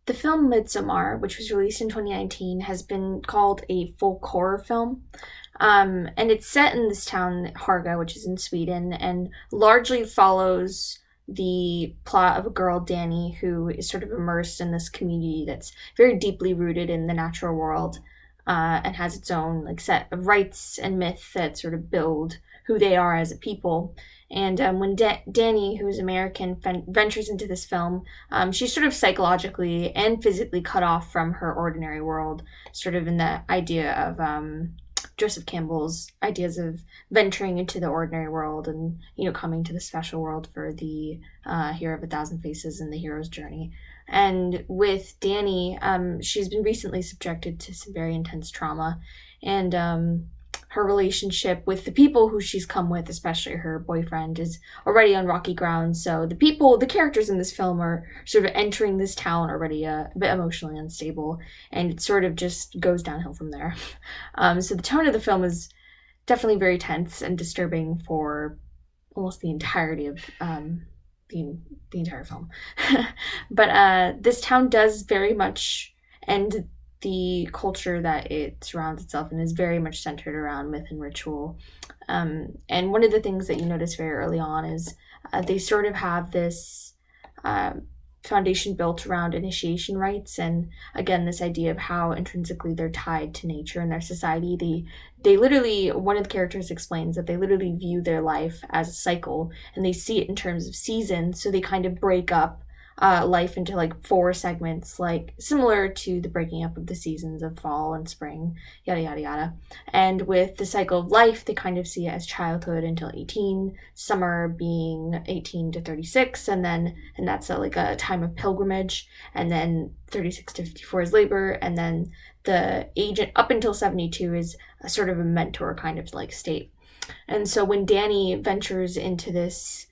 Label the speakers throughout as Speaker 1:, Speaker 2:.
Speaker 1: the film Midsommar, which was released in 2019, has been called a folk horror film. And it's set in this town, Haga, which is in Sweden, and largely follows the plot of a girl, Dani, who is sort of immersed in this community that's very deeply rooted in the natural world, and has its own like set of rites and myths that sort of build who they are as a people. And when Dani, who is American, ventures into this film, she's sort of psychologically and physically cut off from her ordinary world, sort of in the idea of Joseph Campbell's ideas of venturing into the ordinary world and, coming to the special world for the Hero of a Thousand Faces and the hero's journey. And with Dani, she's been recently subjected to some very intense trauma, and her relationship with the people who she's come with, especially her boyfriend, is already on rocky ground. So the characters in this film are sort of entering this town already a bit emotionally unstable, and it sort of just goes downhill from there. So the tone of the film is definitely very tense and disturbing for almost the entirety of the entire film. But this town does very much, and the culture that it surrounds itself in is very much centered around myth and ritual. And one of the things that you notice very early on is they sort of have this foundation built around initiation rites, and again, this idea of how intrinsically they're tied to nature and their society. They literally, one of the characters explains that they literally view their life as a cycle, and they see it in terms of seasons, so they kind of break up life into like 4 segments, like similar to the breaking up of the seasons of fall and spring, yada yada yada. And with the cycle of life, they kind of see it as childhood until 18, summer being 18 to 36, and that's like a time of pilgrimage, and then 36 to 54 is labor, and then the age up until 72 is a sort of a mentor kind of like state. And so when Dani ventures into this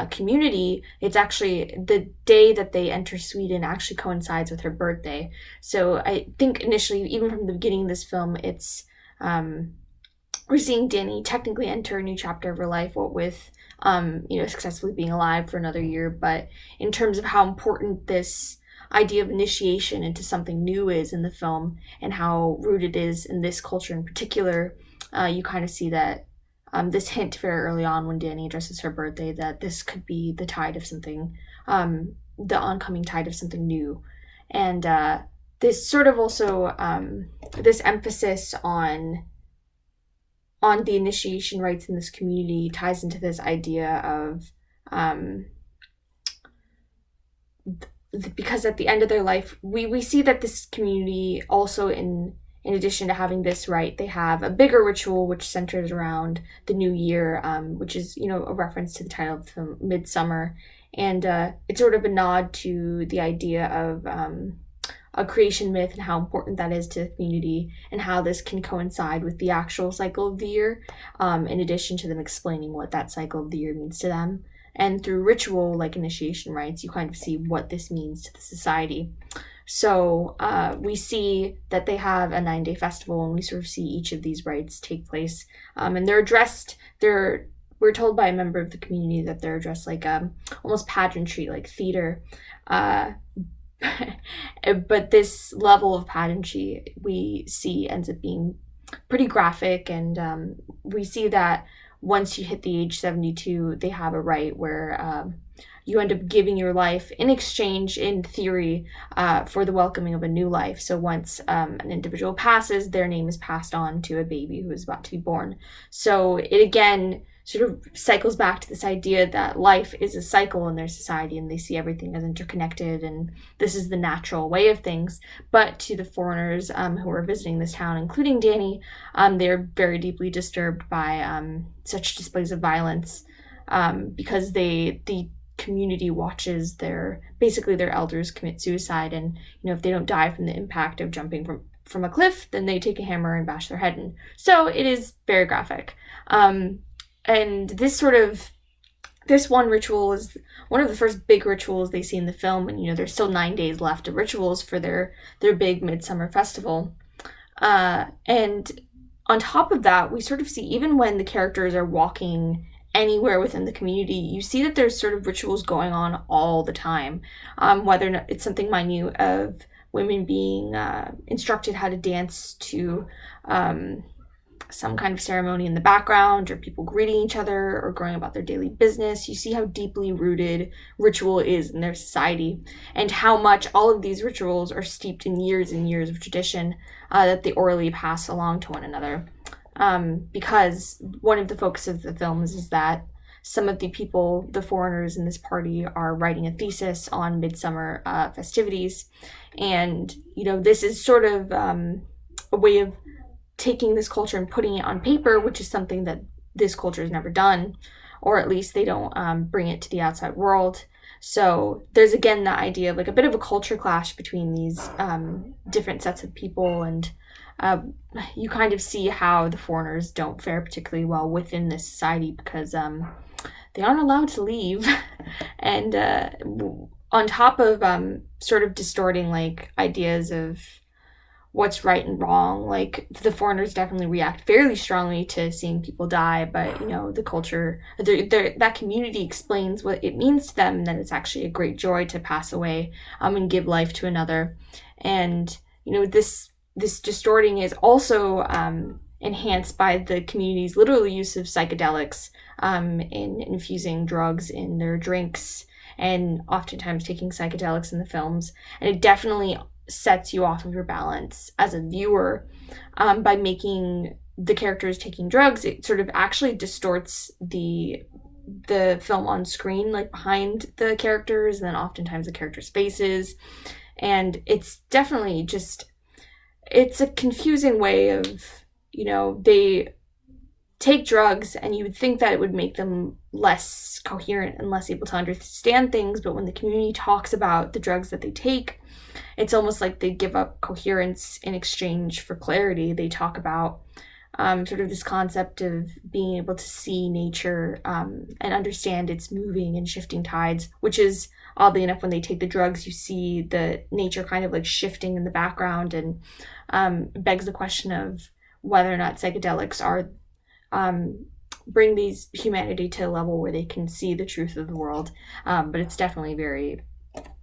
Speaker 1: community, it's actually the day that they enter Sweden actually coincides with her birthday. So I think initially, even from the beginning of this film, it's we're seeing Dani technically enter a new chapter of her life, what with successfully being alive for another year. But in terms of how important this idea of initiation into something new is in the film, and how rooted it is in this culture in particular, you kind of see that this hint very early on when Dani addresses her birthday, that this could be the tide of something, the oncoming tide of something new. And this sort of also, this emphasis on the initiation rites in this community ties into this idea of, because at the end of their life, we see that this community also in addition to having this rite, they have a bigger ritual which centers around the new year, which is, a reference to the title of the film, Midsommar. And it's sort of a nod to the idea of a creation myth and how important that is to the community, and how this can coincide with the actual cycle of the year, in addition to them explaining what that cycle of the year means to them. And through ritual, like initiation rites, you kind of see what this means to the society. So we see that they have a 9-day festival, and we sort of see each of these rites take place. And we're told by a member of the community that they're dressed like almost pageantry, like theater. But this level of pageantry we see ends up being pretty graphic, and we see that once you hit the age 72, they have a rite where you end up giving your life in exchange, in theory, for the welcoming of a new life. So once an individual passes, their name is passed on to a baby who is about to be born. So it again sort of cycles back to this idea that life is a cycle in their society, and they see everything as interconnected, and this is the natural way of things. But to the foreigners who are visiting this town, including Dani, they're very deeply disturbed by such displays of violence, because the community watches their elders commit suicide, and if they don't die from the impact of jumping from a cliff, then they take a hammer and bash their head in. So it is very graphic. And this one ritual is one of the first big rituals they see in the film, and there's still 9 days left of rituals for their big midsummer festival. And on top of that, we sort of see, even when the characters are walking anywhere within the community, you see that there's sort of rituals going on all the time, whether or not it's something minute of women being instructed how to dance to some kind of ceremony in the background, or people greeting each other or going about their daily business. You see how deeply rooted ritual is in their society, and how much all of these rituals are steeped in years and years of tradition that they orally pass along to one another. Because one of the focuses of the films is that some of the people, the foreigners in this party, are writing a thesis on Midsommar festivities. And, this is sort of a way of taking this culture and putting it on paper, which is something that this culture has never done, or at least they don't bring it to the outside world. So there's, again, the idea of like a bit of a culture clash between these different sets of people, and you kind of see how the foreigners don't fare particularly well within this society, because they aren't allowed to leave. And on top of sort of distorting like ideas of what's right and wrong, like the foreigners definitely react fairly strongly to seeing people die, but the culture, that community explains what it means to them, and that it's actually a great joy to pass away and give life to another. And this distorting is also enhanced by the community's literal use of psychedelics in infusing drugs in their drinks, and oftentimes taking psychedelics in the films. And it definitely sets you off of your balance as a viewer by making the characters taking drugs. It sort of actually distorts the film on screen, like behind the characters, and then oftentimes the characters' faces. And it's definitely just, it's a confusing way of, they take drugs and you would think that it would make them less coherent and less able to understand things, but when the community talks about the drugs that they take, it's almost like they give up coherence in exchange for clarity. They talk about sort of this concept of being able to see nature and understand its moving and shifting tides, which is, oddly enough, when they take the drugs, you see the nature kind of like shifting in the background, and begs the question of whether or not psychedelics are bring these humanity to a level where they can see the truth of the world. But it's definitely very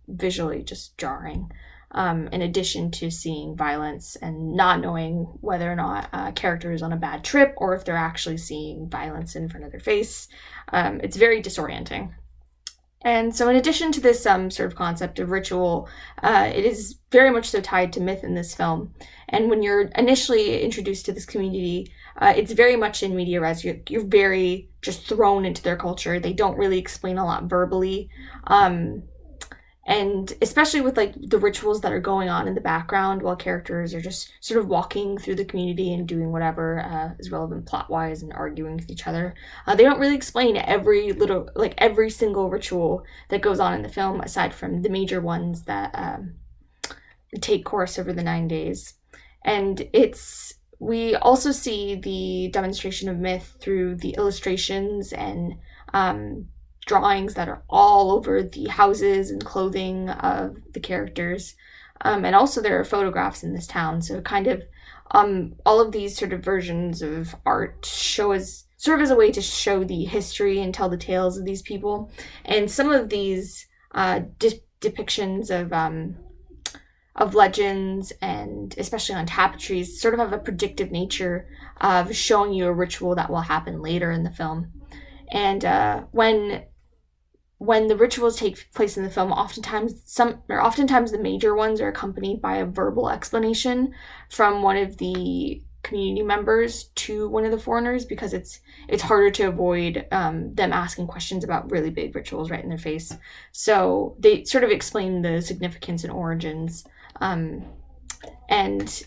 Speaker 1: visually just jarring. In addition to seeing violence and not knowing whether or not a character is on a bad trip, or if they're actually seeing violence in front of their face. It's very disorienting. And so in addition to this sort of concept of ritual, it is very much so tied to myth in this film. And when you're initially introduced to this community, it's very much in media res. You're very just thrown into their culture. They don't really explain a lot verbally. And especially with like the rituals that are going on in the background while characters are just sort of walking through the community and doing whatever is relevant plot-wise and arguing with each other. They don't really explain every single ritual that goes on in the film, aside from the major ones that take course over the 9 days. And we also see the demonstration of myth through the illustrations and drawings that are all over the houses and clothing of the characters. And also there are photographs in this town. So kind of all of these sort of versions of art serve as a way to show the history and tell the tales of these people. And some of these depictions of legends, and especially on tapestries, sort of have a predictive nature of showing you a ritual that will happen later in the film. And when the rituals take place in the film, oftentimes the major ones are accompanied by a verbal explanation from one of the community members to one of the foreigners, because it's harder to avoid them asking questions about really big rituals right in their face. So they sort of explain the significance and origins. And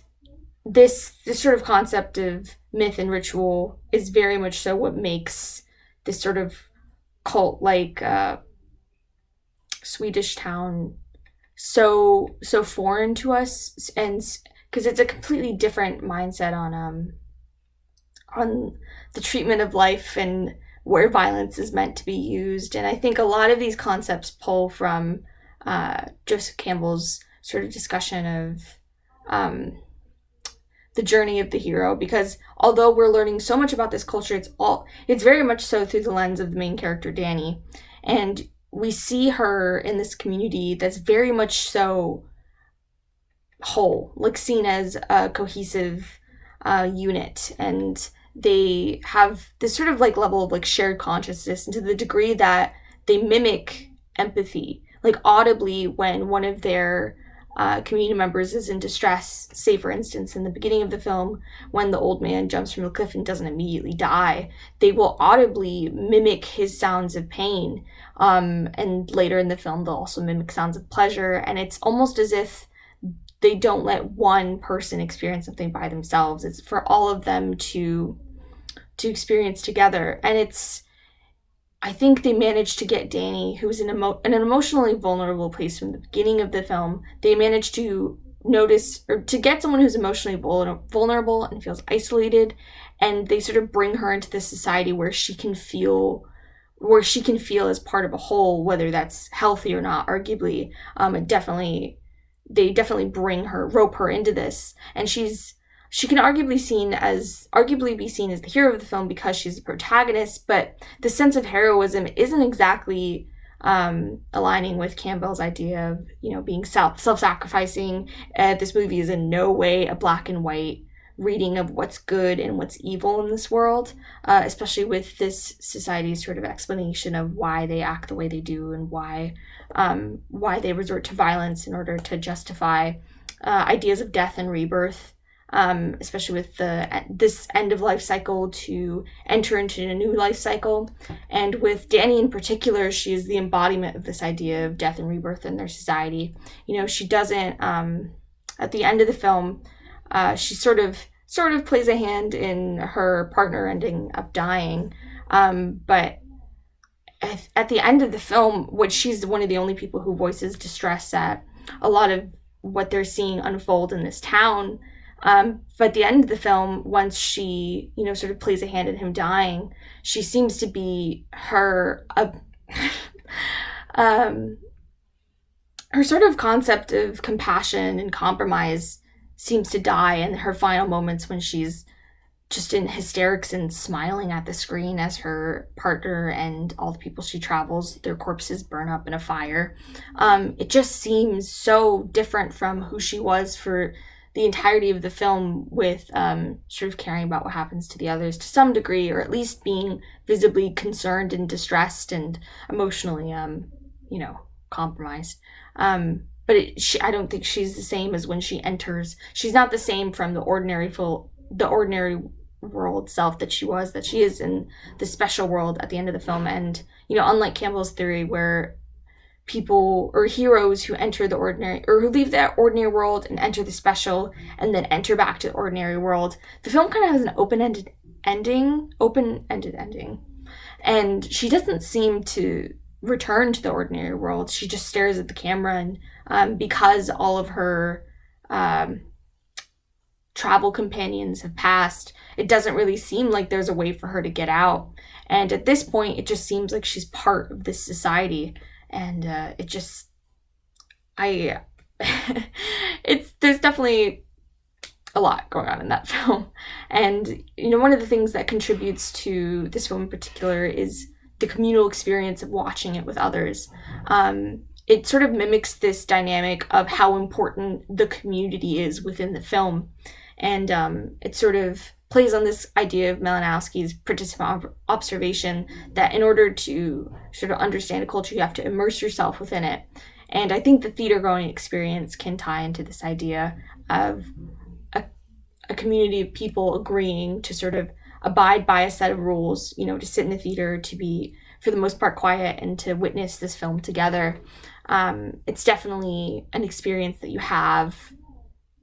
Speaker 1: this sort of concept of myth and ritual is very much so what makes this sort of cult-like Swedish town so foreign to us, and because it's a completely different mindset on the treatment of life and where violence is meant to be used. And I think a lot of these concepts pull from Joseph Campbell's sort of discussion of the journey of the hero, because although we're learning so much about this culture, it's very much so through the lens of the main character, Danny. And we see her in this community that's very much so whole, like seen as a cohesive unit, and they have this sort of like level of like shared consciousness, and to the degree that they mimic empathy, like audibly when one of their community members is in distress. Say, for instance, in the beginning of the film, when the old man jumps from the cliff and doesn't immediately die, they will audibly mimic his sounds of pain. And later in the film, they'll also mimic sounds of pleasure, and it's almost as if they don't let one person experience something by themselves. It's for all of them to experience together. And I think they managed to get Danny, who's in an emotionally vulnerable place from the beginning of the film. They managed to notice, or to get someone who's emotionally vulnerable and feels isolated, and they sort of bring her into this society where she can feel as part of a whole, whether that's healthy or not. Arguably, they definitely rope her into this, and she can arguably be seen as the hero of the film because she's the protagonist, but the sense of heroism isn't exactly aligning with Campbell's idea of, being self-sacrificing. This movie is in no way a black and white reading of what's good and what's evil in this world, especially with this society's sort of explanation of why they act the way they do and why they resort to violence in order to justify ideas of death and rebirth. Especially with this end of life cycle to enter into a new life cycle. And with Danny in particular, she is the embodiment of this idea of death and rebirth in their society. She doesn't, at the end of the film, she sort of plays a hand in her partner ending up dying. But at the end of the film, which she's one of the only people who voices distress at a lot of what they're seeing unfold in this town. But at the end of the film, once she, sort of plays a hand in him dying, she seems to be her sort of concept of compassion and compromise seems to die in her final moments when she's just in hysterics and smiling at the screen as her partner and all the people she travels, their corpses burn up in a fire. It just seems so different from who she was for the entirety of the film, with sort of caring about what happens to the others to some degree, or at least being visibly concerned and distressed and emotionally, compromised. But I don't think she's the same as when she enters. She's not the same from the ordinary world self that she is in the special world at the end of the film. And, unlike Campbell's theory, where people or heroes who enter the ordinary, or who leave that ordinary world and enter the special and then enter back to the ordinary world, the film kind of has an open-ended ending, and she doesn't seem to return to the ordinary world. She just stares at the camera, and because all of her travel companions have passed, it doesn't really seem like there's a way for her to get out. And at this point, it just seems like she's part of this society. And there's definitely a lot going on in that film. And, one of the things that contributes to this film in particular is the communal experience of watching it with others. It sort of mimics this dynamic of how important the community is within the film. And it sort of plays on this idea of Malinowski's participant observation that in order to sort of understand a culture, you have to immerse yourself within it. And I think the theater-going experience can tie into this idea of a community of people agreeing to sort of abide by a set of rules, to sit in the theater, to be, for the most part, quiet, and to witness this film together. It's definitely an experience that you have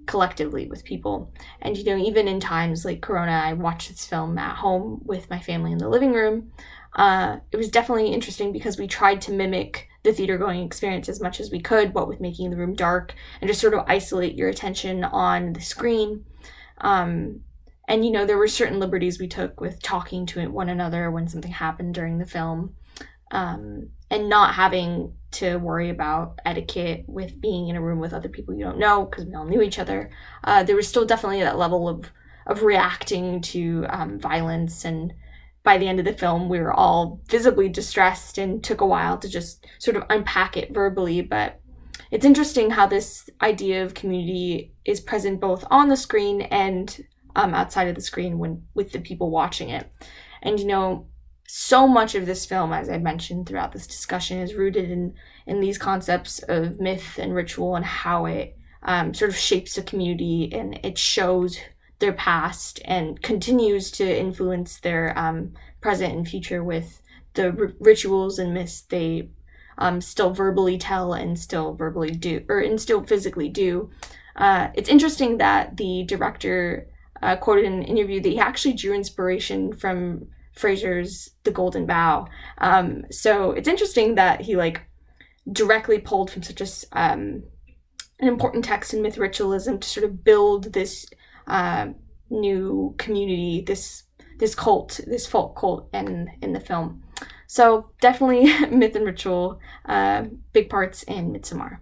Speaker 1: collectively with people. And, even in times like Corona, I watched this film at home with my family in the living room. It was definitely interesting because we tried to mimic the theater-going experience as much as we could, what with making the room dark and just sort of isolate your attention on the screen. And, there were certain liberties we took with talking to one another when something happened during the film. And and not having to worry about etiquette with being in a room with other people you don't know, because we all knew each other. There was still definitely that level of reacting to violence, and by the end of the film, we were all visibly distressed and took a while to just sort of unpack it verbally. But it's interesting how this idea of community is present both on the screen and outside of the screen when with the people watching it. And so much of this film, as I mentioned throughout this discussion, is rooted in these concepts of myth and ritual and how it sort of shapes a community, and it shows their past and continues to influence their present and future with the rituals and myths they still verbally tell and still verbally do, and still physically do. It's interesting that the director quoted in an interview that he actually drew inspiration from Fraser's The Golden Bough. So it's interesting that he directly pulled from such an important text in Myth-Ritualism to sort of build this new community, this cult, this folk cult in the film. So definitely myth and ritual, big parts in Midsommar.